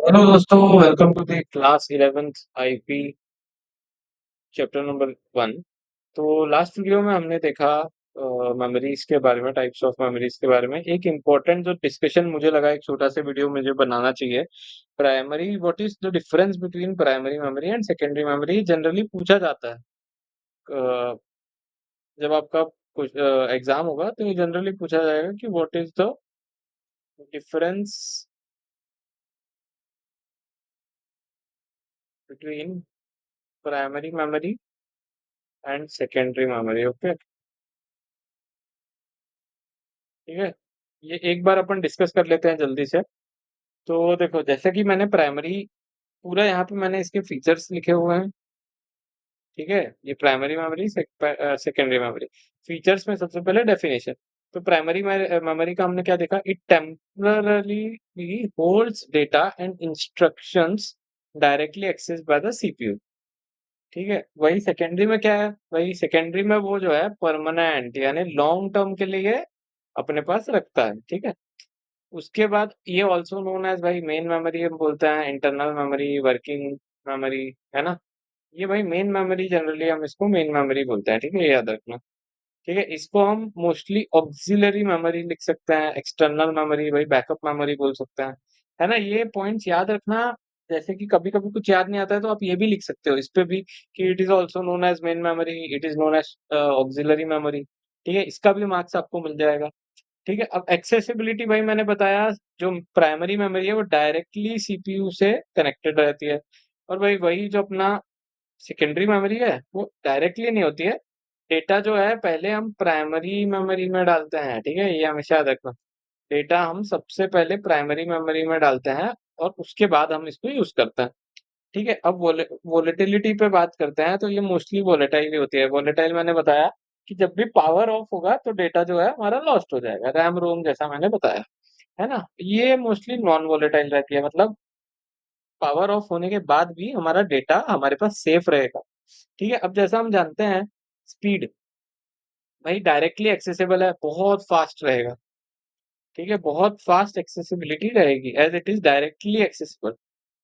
Hello दोस्तों, welcome to the class 11th IP chapter number 1। तो last video में हमने देखा मेमोरीज के बारे में, टाइप्स ऑफ मेमोरीज के बारे में। एक इम्पोर्टेंट जो डिस्कशन मुझे लगा एक छोटा सा वीडियो मुझे बनाना चाहिए। Primary, what is the difference between primary memory and secondary memory, generally पूछा जाता है। अ, जब आपका कुछ एग्जाम होगा तो ये जनरली पूछा जाएगा कि what is the difference between primary memory and secondary memory. Okay, ठीक है। ये एक बार अपन डिस्कस कर लेते हैं जल्दी से। तो देखो, जैसे कि मैंने प्राइमरी पूरा यहाँ पे मैंने इसके फीचर्स लिखे हुए हैं। ठीक है, ये primary memory, secondary memory. Features में सबसे पहले डेफिनेशन। तो प्राइमरी मेमोरी का हमने क्या देखा, it temporarily holds data and instructions directly access by the CPU. ठीक है, वही सेकेंडरी में क्या है, वही सेकेंडरी में वो जो है परमानेंट यानी लॉन्ग टर्म के लिए अपने पास रखता है। ठीक है, उसके बाद ये ऑल्सो नोन एज भाई मेन मेमोरी हम बोलते हैं, इंटरनल मेमोरी, वर्किंग मेमोरी, है ना। ये भाई मेन मेमोरी, जनरली हम इसको मेन मेमोरी बोलते हैं। ठीक है, ये याद रखना। ठीक है, इसको हम मोस्टली ऑक्सिलरी मेमोरी लिख सकते हैं, एक्सटर्नल मेमोरी भाई बैकअप मेमोरी बोल सकते हैं, है ना। ये पॉइंट्स याद रखना। जैसे कि कभी कभी कुछ याद नहीं आता है तो आप ये भी लिख सकते हो इस पे भी कि it is also known as main memory, it is known as auxiliary memory. ठीक है, इसका भी मार्क्स आपको मिल जाएगा। ठीक है, अब एक्सेसिबिलिटी भाई मैंने बताया, जो प्राइमरी मेमोरी है वो डायरेक्टली सीपीयू से कनेक्टेड रहती है। और भाई वही जो अपना सेकेंडरी मेमोरी है वो डायरेक्टली नहीं होती है। डेटा जो है पहले हम प्राइमरी मेमोरी में डालते हैं। ठीक है, ये हमेशा याद रखना। डेटा हम सबसे पहले प्राइमरी मेमोरी में डालते हैं और उसके बाद हम इसको यूज करते हैं। ठीक है, अब वोलेटिलिटी पे बात करते हैं। तो ये मोस्टली वोलेटाइल ही होती है। वोलेटाइल मैंने बताया कि जब भी पावर ऑफ होगा तो डेटा जो है हमारा लॉस्ट हो जाएगा, रैम रोम जैसा मैंने बताया, है ना। ये मोस्टली नॉन वोलेटाइल रहती है, मतलब पावर ऑफ होने के बाद भी हमारा डेटा हमारे पास सेफ रहेगा। ठीक है, अब जैसा हम जानते हैं, स्पीड भाई डायरेक्टली एक्सेसिबल है, बहुत फास्ट रहेगा। ठीक है, बहुत फास्ट एक्सेसिबिलिटी रहेगी as it is directly accessible,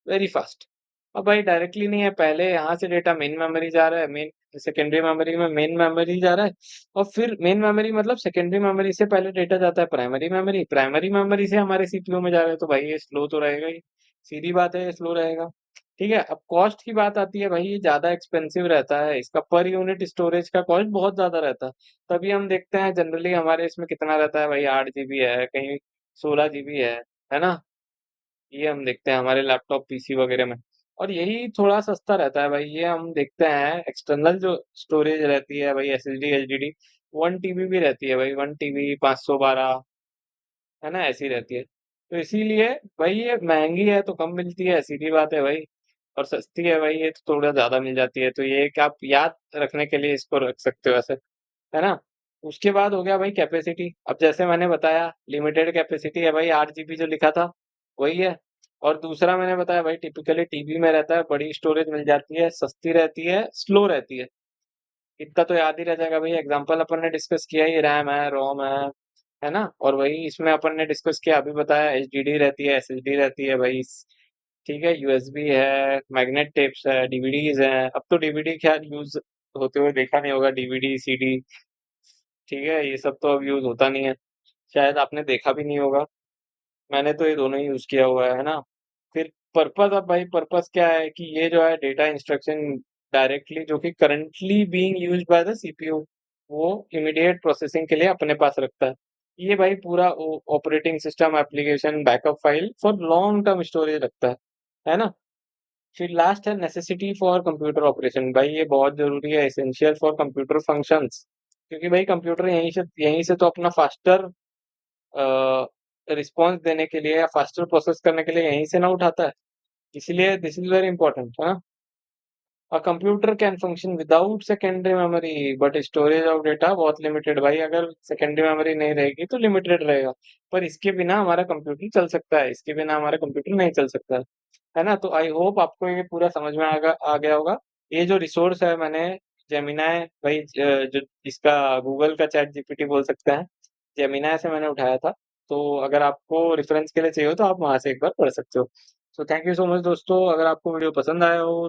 very fast. अब भाई डायरेक्टली नहीं है, पहले यहाँ से डेटा मेन मेमोरी जा रहा है, मेन सेकेंडरी मेमोरी में मेन मेमोरी जा रहा है, और फिर मेन मेमोरी मतलब सेकेंडरी मेमोरी से पहले डेटा जाता है प्राइमरी मेमोरी, प्राइमरी मेमोरी से हमारे सीपीयू में जा रहा है, तो भाई ये स्लो तो रहेगा ही, सीधी बात है, ये स्लो रहेगा। ठीक है, अब कॉस्ट की बात आती है भाई, ये ज्यादा एक्सपेंसिव रहता है, इसका पर यूनिट स्टोरेज का कॉस्ट बहुत ज्यादा रहता है। तभी हम देखते हैं जनरली हमारे इसमें कितना रहता है भाई, 8 जीबी है, कहीं 16 जीबी है ना। ये हम देखते हैं हमारे लैपटॉप पीसी वगैरह में। और यही थोड़ा सस्ता रहता है भाई, ये हम देखते हैं एक्सटर्नल जो स्टोरेज रहती है भाई, एसएसडी एचडीडी 1 टीबी भी रहती है भाई, 1 टीबी 512, है ना, ऐसी रहती है। तो इसीलिए भाई ये महंगी है तो कम मिलती है, सीधी बात है भाई। और सस्ती है भाई, ये तो थोड़ा ज्यादा मिल जाती है। तो ये कि आप याद रखने के लिए इसको रख सकते हो ऐसे, है ना। उसके बाद हो गया भाई कैपेसिटी। अब जैसे मैंने बताया लिमिटेड कैपेसिटी है भाई, 8 जीबी जो लिखा था वही है। और दूसरा मैंने बताया भाई टिपिकली टीबी में रहता है, बड़ी स्टोरेज मिल जाती है, सस्ती रहती है, स्लो रहती है। इतना तो याद ही रह जाएगा भाई, एग्जांपल अपन ने डिस्कस किया ही, रैम है, रोम है ना। और वही इसमें अपन ने डिस्कस किया, अभी बताया एचडीडी रहती है, एसएसडी रहती है भाई। ठीक है, यूएसबी है, मैग्नेट टेप्स है, डीवीडीज है। अब तो डीवीडी खैर यूज होते हुए देखा नहीं होगा, डीवीडी सीडी। ठीक है, ये सब तो अब यूज होता नहीं है, शायद आपने देखा भी नहीं होगा। मैंने तो ये दोनों ही यूज किया हुआ है ना। फिर पर्पस, अब भाई पर्पस क्या है कि ये जो है डेटा इंस्ट्रक्शन डायरेक्टली जो कि currently being used by the CPU, वो इमीडिएट प्रोसेसिंग के लिए अपने पास रखता है। ये भाई पूरा operating system application backup file for long term storage रखता है ना। फिर लास्ट है नेसेसिटी फॉर कंप्यूटर ऑपरेशन। भाई ये बहुत जरूरी है, एसेंशियल फॉर कंप्यूटर फंक्शंस। क्योंकि भाई कंप्यूटर यहीं से तो अपना फास्टर रिस्पॉन्स देने के लिए या फास्टर प्रोसेस करने के लिए यहीं से ना उठाता है। इसीलिए दिस इज वेरी इंपॉर्टेंट, है ना। A computer can function without secondary memory but storage of data बहुत लिमिटेड। भाई अगर सेकेंडरी मेमोरी नहीं रहेगी तो लिमिटेड रहेगा, पर इसके बिना हमारा कंप्यूटर चल सकता है, इसके बिना हमारा कंप्यूटर नहीं चल सकता है ना। तो आई होप आपको ये पूरा समझ में आ गया होगा। ये जो रिसोर्स है मैंने, जेमिनाई भाई, जो इसका गूगल का चैट जीपीटी बोल सकते हैं, जेमिनाई से मैंने उठाया था। तो अगर आपको रेफरेंस के लिए चाहिए हो तो आप वहां से एक बार पढ़ सकते हो। So thank you so much दोस्तों, अगर आपको वीडियो पसंद आया हो